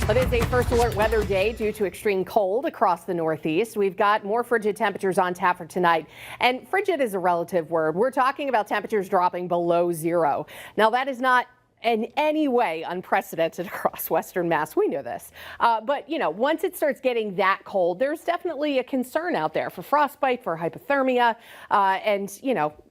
It is a first alert weather day due to extreme cold across the Northeast. We've got more frigid temperatures on tap for tonight. And frigid is a relative word. We're talking about temperatures dropping below zero. Now, that is not in any way unprecedented across Western Mass. We know this. But, once it starts getting that cold, there's definitely a concern out there for frostbite, for hypothermia, and,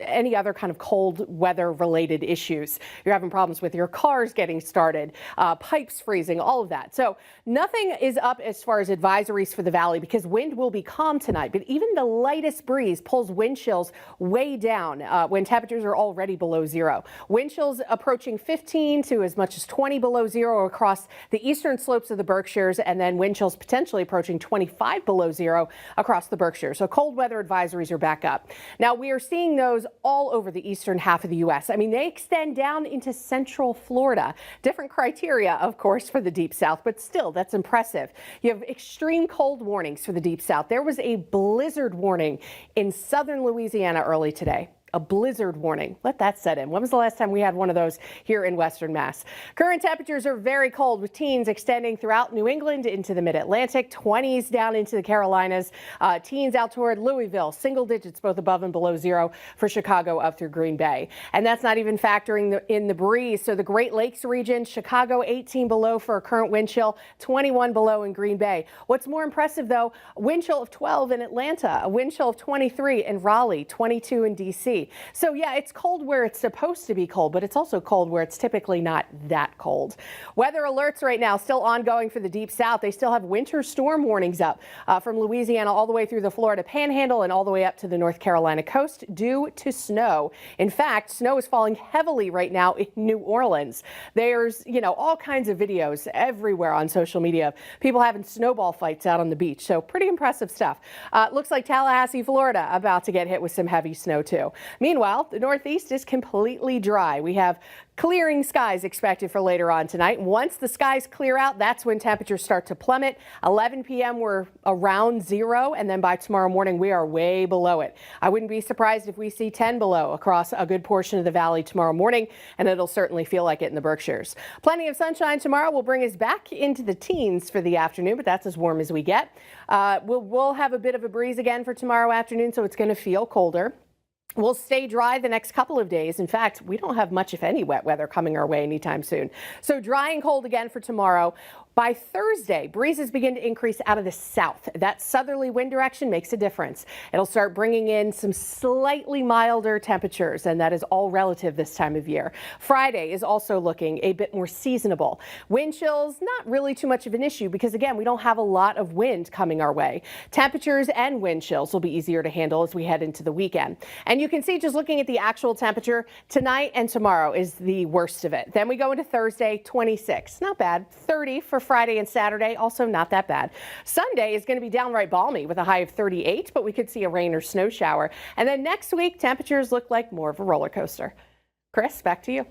any other kind of cold weather related issues. You're having problems with your cars getting started, pipes freezing, all of that. So nothing is up as far as advisories for the valley because wind will be calm tonight. But even the lightest breeze pulls wind chills way down when temperatures are already below zero. Wind chills approaching 15 to as much as 20 below zero across the eastern slopes of the Berkshires, and then wind chills potentially approaching 25 below zero across the Berkshires. So cold weather advisories are back up. Now, we are seeing those all over the eastern half of the U.S. I mean, they extend down into central Florida. Different criteria, of course, for the Deep South, but still, that's impressive. You have extreme cold warnings for the Deep South. There was a blizzard warning in southern Louisiana early today. A blizzard warning. Let that set in. When was the last time we had one of those here in Western Mass? Current temperatures are very cold with teens extending throughout New England into the mid-Atlantic, 20s down into the Carolinas, teens out toward Louisville, single digits both above and below zero for Chicago up through Green Bay. And that's not even factoring in the breeze. So the Great Lakes region, Chicago 18 below for a current wind chill, 21 below in Green Bay. What's more impressive though, a wind chill of 12 in Atlanta, a wind chill of 23 in Raleigh, 22 in DC. So yeah, it's cold where it's supposed to be cold, but it's also cold where it's typically not that cold. Weather alerts right now still ongoing for the Deep South. They still have winter storm warnings up from Louisiana all the way through the Florida Panhandle and all the way up to the North Carolina coast due to snow. In fact, snow is falling heavily right now in New Orleans. There's, all kinds of videos everywhere on social media of people having snowball fights out on the beach. So pretty impressive stuff. Looks like Tallahassee, Florida, about to get hit with some heavy snow too. Meanwhile, the Northeast is completely dry. We have clearing skies expected for later on tonight. Once the skies clear out, that's when temperatures start to plummet. 11 p.m. we're around zero, and then by tomorrow morning we are way below it. I wouldn't be surprised if we see 10 below across a good portion of the valley tomorrow morning, and it'll certainly feel like it in the Berkshires. Plenty of sunshine tomorrow will bring us back into the teens for the afternoon, but that's as warm as we get. We'll have a bit of a breeze again for tomorrow afternoon, so it's going to feel colder. We'll stay dry the next couple of days. In fact, we don't have much, if any, wet weather coming our way anytime soon. So dry and cold again for tomorrow. By Thursday, breezes begin to increase out of the south. That southerly wind direction makes a difference. It'll start bringing in some slightly milder temperatures, and that is all relative this time of year. Friday is also looking a bit more seasonable. Wind chills, not really too much of an issue because, again, we don't have a lot of wind coming our way. Temperatures and wind chills will be easier to handle as we head into the weekend. And you can see just looking at the actual temperature, tonight and tomorrow is the worst of it. Then we go into Thursday, 26. Not bad. 30 for Friday and Saturday, also not that bad. Sunday is going to be downright balmy with a high of 38, but we could see a rain or snow shower. And then next week, temperatures look like more of a roller coaster. Chris, back to you.